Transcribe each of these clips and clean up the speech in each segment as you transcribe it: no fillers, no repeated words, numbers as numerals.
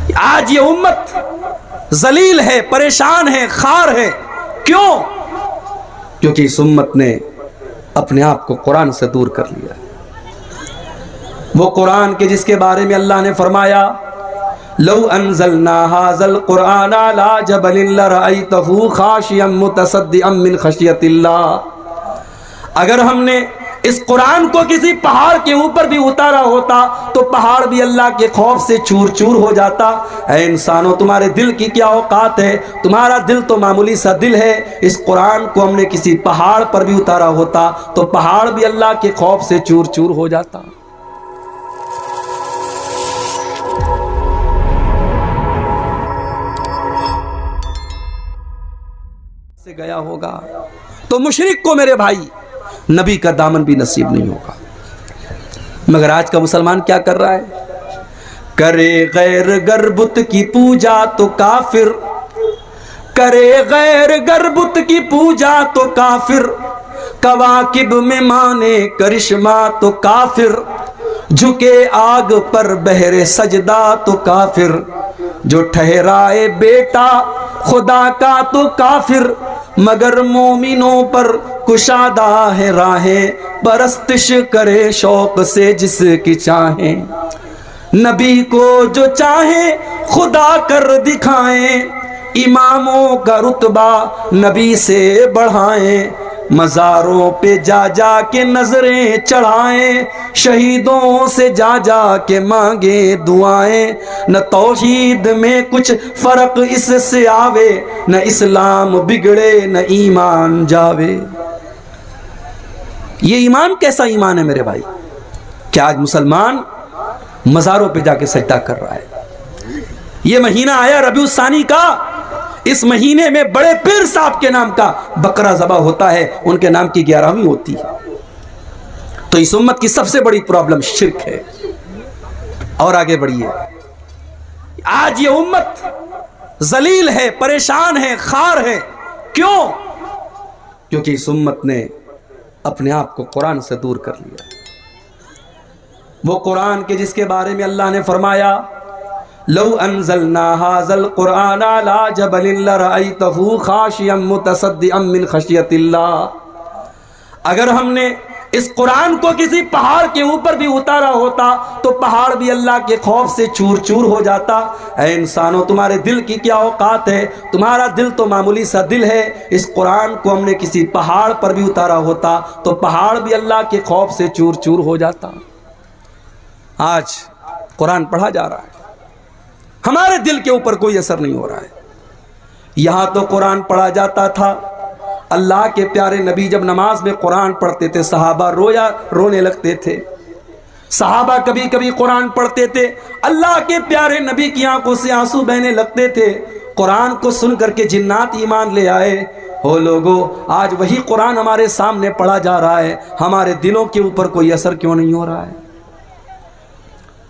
आज ये उम्मत जलील है, परेशान है, खार है। क्यों? क्योंकि इस उम्मत ने अपने आप को कुरान से दूर कर लिया। वो कुरान के जिसके बारे में अल्लाह ने फरमाया, लौ अनज़लना हाज़ल कुरान अला जबलिन लरअयतहु खाशियम मुतसद्दिअम मिन खशियतिल्लाह। अगर हमने इस कुरान को किसी पहाड़ के ऊपर भी उतारा होता तो पहाड़ भी अल्लाह के खौफ से चूर चूर हो जाता। ऐ इंसानों, तुम्हारे दिल की क्या औकात है? तुम्हारा दिल तो मामूली सा दिल है। इस कुरान को हमने किसी पहाड़ पर भी उतारा होता तो पहाड़ भी अल्लाह के खौफ से चूर चूर हो जाता। से गया होगा तो मुशरिक को मेरे भाई नबी का दामन भी नसीब नहीं होगा। मगर आज का मुसलमान क्या कर रहा है? करे गैर गर्बुत की पूजा तो काफिर, करे गैर गर्बुत की पूजा तो काफिर, कवाकिब में माने करिश्मा तो काफिर, झुके आग पर बहरे सजदा तो काफिर, जो ठहराए बेटा खुदा का तो काफिर, मगर मोमिनों पर कुशादा है राहें, परस्तिश करे शौक से जिसकी चाहे, नबी को जो चाहे खुदा कर दिखाएं, इमामों का रुतबा नबी से बढ़ाएं, मज़ारों पे जा जा के नजरें चढ़ाएं, शहीदों से जा जा के मांगे दुआएं, न तौहीद में कुछ फर्क इससे आवे, न इस्लाम बिगड़े न ईमान जावे। ये ईमान कैसा ईमान है मेरे भाई? क्या आज मुसलमान मज़ारों पे जाके सजदा कर रहा है? ये महीना आया रबीउल सानी का, इस महीने में बड़े पीर साहब के नाम का बकरा ज़बा होता है, उनके नाम की 11वीं होती है। तो इस उम्मत की सबसे बड़ी प्रॉब्लम शिर्क है। और आगे बढ़िए, आज ये उम्मत जलील है, परेशान है, खार है। क्यों? क्योंकि इस उम्मत ने अपने आप को कुरान से दूर कर लिया। वो कुरान के जिसके बारे में अल्लाह ने फरमाया, लौ अनज़लना हाज़ल कुरान अला जबलिन लरअयतहु खाशियम मुतसद्दिअम मिन खशियतिल्लाह। अगर हमने इस कुरान को किसी पहाड़ के ऊपर भी उतारा होता तो पहाड़ भी अल्लाह के खौफ से चूर चूर हो जाता। ऐ इंसानों, तुम्हारे दिल की क्या औकात है? तुम्हारा दिल तो मामूली सा दिल है। इस कुरान को हमने किसी पहाड़ पर भी उतारा होता तो पहाड़ भी अल्लाह के खौफ से चूर चूर हो जाता। आज कुरान पढ़ा जा रहा है, हमारे दिल के ऊपर कोई असर नहीं हो रहा है। यहां तो कुरान पढ़ा जाता था, अल्लाह के प्यारे नबी जब नमाज में कुरान पढ़ते थे सहाबा रोने लगते थे। सहाबा कभी कभी कुरान पढ़ते थे, अल्लाह के प्यारे नबी की आंखों से आंसू बहने लगते थे। कुरान को सुन करके जिन्नात ईमान ले आए। हो लोगों, आज वही कुरान हमारे सामने पढ़ा जा रहा है, हमारे दिलों के ऊपर कोई असर क्यों नहीं हो रहा है?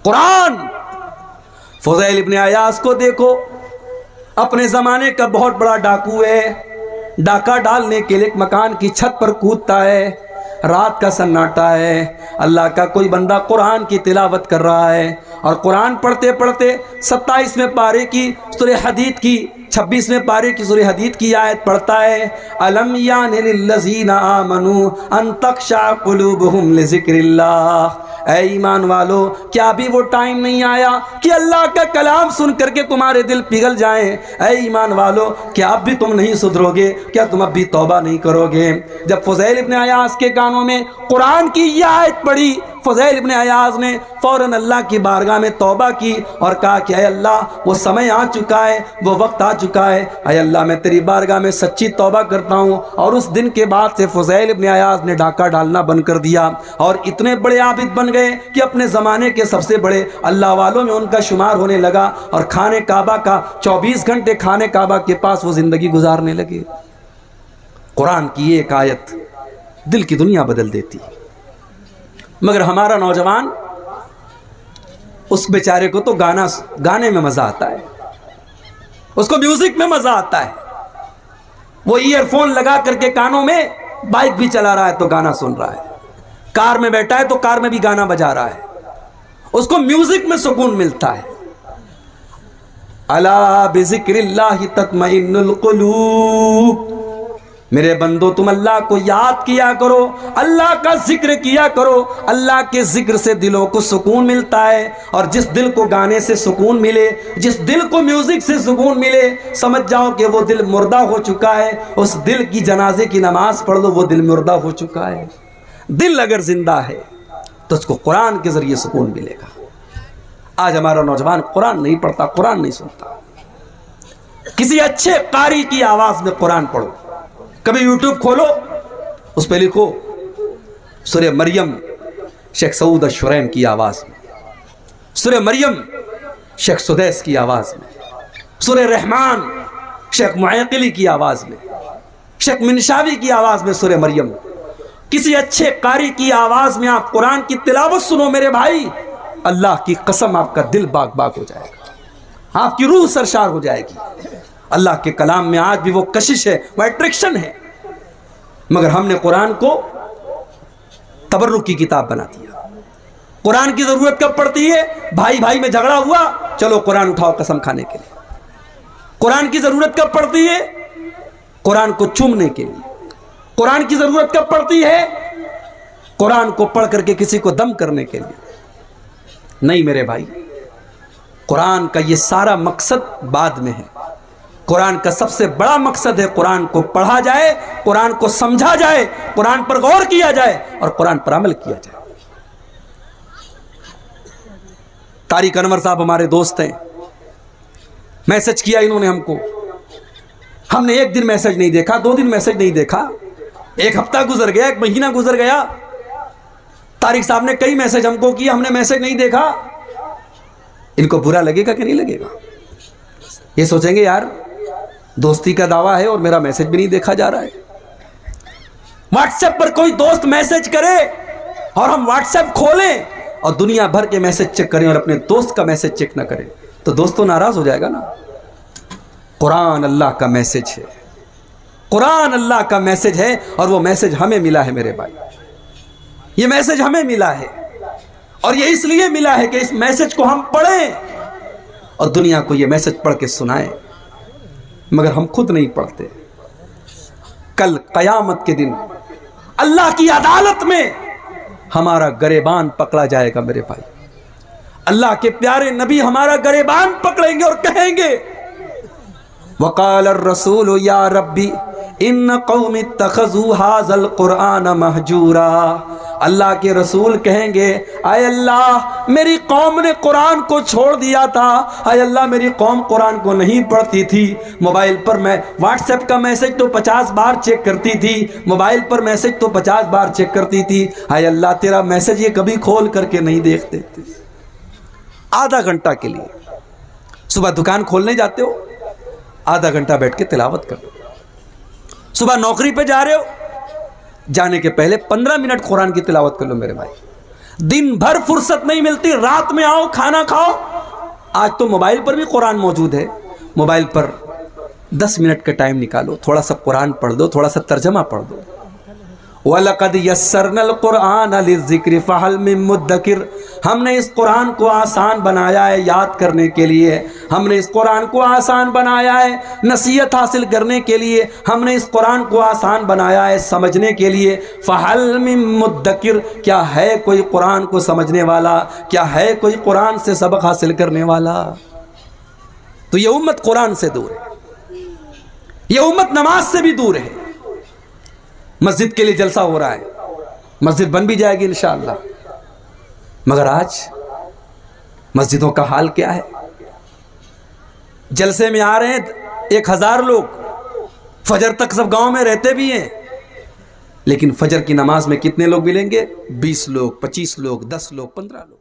कुरान, फुज़ैल इब्ने अयाज़ को देखो, अपने ज़माने का बहुत बड़ा डाकू है। डाका डालने के लिए एक मकान की छत पर कूदता है, रात का सन्नाटा है, अल्लाह का कोई बंदा कुरान की तिलावत कर रहा है और कुरान पढ़ते पढ़ते 27वें पारे की सूरह हदीद की 26वें पारे की सूरह हदीद की आयत पढ़ता है, अलम यानि लिल्लज़ीना आमनू अन तख़शअ क़ुलूबुहुम लिज़िक्रिल्लाह। ऐ ईमान वालो, क्या अभी वो टाइम नहीं आया कि अल्लाह का कलाम सुन करके तुम्हारे दिल पिघल जाएं? ऐ ईमान वालो, क्या अब भी तुम नहीं सुधरोगे? क्या तुम अब भी तौबा नहीं करोगे? जब फुज़ैल इब्ने अयाज़ के कानों में कुरान की यह आयत पड़ी, फुज़ैल इब्ने अयाज़ ने फ़ौरन अल्लाह की बारगाह में तौबा की और कहा कि ऐ अल्लाह, वो समय आ चुका है, वो वक्त आ चुका है। ऐ अल्लाह, मैं तेरी बारगाह में सच्ची तौबा करता हूँ। और उस दिन के बाद से फुज़ैल इब्ने अयाज़ ने डाका डालना बंद कर दिया और इतने बड़े आबिद बन गए कि अपने ज़माने के सबसे बड़े अल्लाह वालों में उनका शुमार होने लगा और खाने काबा का 24 घंटे खाने काबा के पास वो ज़िंदगी गुजारने लगे। कुरान की एक आयत दिल की दुनिया बदल देती। मगर हमारा नौजवान, उस बेचारे को तो गाने में मज़ा आता है, उसको म्यूज़िक में मज़ा आता है। वो ईयरफोन लगा करके कानों में बाइक भी चला रहा है तो गाना सुन रहा है, कार में बैठा है तो कार में भी गाना बजा रहा है, उसको म्यूज़िक में सुकून मिलता है। अला बिज़िक्रिल्लाहि तत्मइन्नुल कुलूब। मेरे बंदो तुम अल्लाह को याद किया करो, अल्लाह का जिक्र किया करो। अल्लाह के जिक्र से दिलों को सुकून मिलता है। और जिस दिल को गाने से सुकून मिले, जिस दिल को म्यूजिक से सुकून मिले, समझ जाओ कि वो दिल मुर्दा हो चुका है। उस दिल की जनाजे की नमाज पढ़ लो, वो दिल मुर्दा हो चुका है। दिल अगर जिंदा है तो उसको कुरान के जरिए सुकून मिलेगा। आज हमारा नौजवान कुरान नहीं पढ़ता, कुरान नहीं सुनता। किसी अच्छे कारी की आवाज में कुरान पढ़ो। कभी यूट्यूब खोलो, उस पर लिखो सूरह मरियम शेख सऊद अश-शुरैन की आवाज में, सूरह मरियम शेख सुदैस की आवाज में, सूरह रहमान शेख मुअक्किली की आवाज में, शेख मिनशावी की आवाज में सूरह मरियम। किसी अच्छे कारी की आवाज में आप कुरान की तिलावत सुनो मेरे भाई, अल्लाह की कसम आपका दिल बाग बाग हो जाएगा, आपकी रूह सरशार हो जाएगी। अल्लाह के कलाम में आज भी वो कशिश है, वो अट्रैक्शन है, मगर हमने कुरान को तबर्रुक की किताब बना दिया। कुरान की जरूरत कब पड़ती है? भाई भाई में झगड़ा हुआ, चलो कुरान उठाओ कसम खाने के लिए। कुरान की जरूरत कब पड़ती है? कुरान को चूमने के लिए। कुरान की जरूरत कब पड़ती है? कुरान को पढ़ करके किसी को दम करने के लिए नहीं मेरे भाई। कुरान का ये सारा मकसद बाद में है। कुरान का सबसे बड़ा मकसद है कुरान को पढ़ा जाए, कुरान को समझा जाए, कुरान पर गौर किया जाए और कुरान पर अमल किया जाए। तारिक अनवर साहब हमारे दोस्त हैं, मैसेज किया इन्होंने हमको। हमने एक दिन मैसेज नहीं देखा, 2 दिन मैसेज नहीं देखा, 1 हफ्ता गुजर गया, 1 महीना गुजर गया। तारिक साहब ने कई मैसेज हमको किए, हमने मैसेज नहीं देखा। इनको बुरा लगेगा कि नहीं लगेगा? ये सोचेंगे यार दोस्ती का दावा है और मेरा मैसेज भी नहीं देखा जा रहा है। व्हाट्सएप पर कोई दोस्त मैसेज करे और हम व्हाट्सएप खोलें और दुनिया भर के मैसेज चेक करें और अपने दोस्त का मैसेज चेक ना करें, तो दोस्त तो नाराज हो जाएगा ना। कुरान अल्लाह का मैसेज है, कुरान अल्लाह का मैसेज है और वो मैसेज हमें मिला है मेरे भाई। ये मैसेज हमें मिला है और ये इसलिए मिला है कि इस मैसेज को हम पढ़ें और दुनिया को ये मैसेज पढ़ के सुनाएं, मगर हम खुद नहीं पढ़ते। कल कयामत के दिन अल्लाह की अदालत में हमारा गरेबान पकड़ा जाएगा मेरे भाई। अल्लाह के प्यारे नबी हमारा गरेबान पकड़ेंगे और कहेंगे वक़ाल ar-रसूल या रब्बी इन कौम इत्तखज़ू हाज़ल कुरआन महजूरा। अल्लाह के रसूल कहेंगे आय अल्लाह मेरी कौम ने कुरान को छोड़ दिया था, आय अल्लाह मेरी कौम कुरान को नहीं पढ़ती थी। मोबाइल पर मैं व्हाट्सएप का मैसेज तो 50 बार चेक करती थी, मोबाइल पर मैसेज तो 50 बार चेक करती थी, आय अल्लाह तेरा मैसेज ये कभी खोल करके नहीं देखते थे। आधा घंटा के लिए सुबह दुकान खोलने जाते हो, आधा घंटा बैठ के तिलावत करो। सुबह नौकरी पे जा रहे हो, जाने के पहले 15 मिनट कुरान की तिलावत कर लो मेरे भाई। दिन भर फुर्सत नहीं मिलती, रात में आओ खाना खाओ। आज तो मोबाइल पर भी कुरान मौजूद है, मोबाइल पर 10 मिनट का टाइम निकालो, थोड़ा सा कुरान पढ़ दो, थोड़ा सा तर्जमा पढ़ दो। वलक़द यस्सरनल कुरआन लिज़्ज़िक्रि फ़हल मिन मुद्दकिर। हमने इस कुरान को आसान बनाया है याद करने के लिए, हमने इस कुरान को आसान बनाया है नसीहत हासिल करने के लिए, हमने इस कुरान को आसान बनाया है समझने के लिए। फ़हल मिन मुद्दकिर, क्या है कोई कुरान को समझने वाला, क्या है कोई कुरान से सबक हासिल करने वाला? तो ये उम्मत कुरान से दूर है, ये उम्मत नमाज से भी दूर है। मस्जिद के लिए जलसा हो रहा है, मस्जिद बन भी जाएगी इंशाअल्लाह, मगर आज मस्जिदों का हाल क्या है? जलसे में आ रहे हैं 1000 लोग, फजर तक सब गांव में रहते भी हैं, लेकिन फजर की नमाज में कितने लोग मिलेंगे? 20 लोग, 25 लोग, 10 लोग, 15 लोग।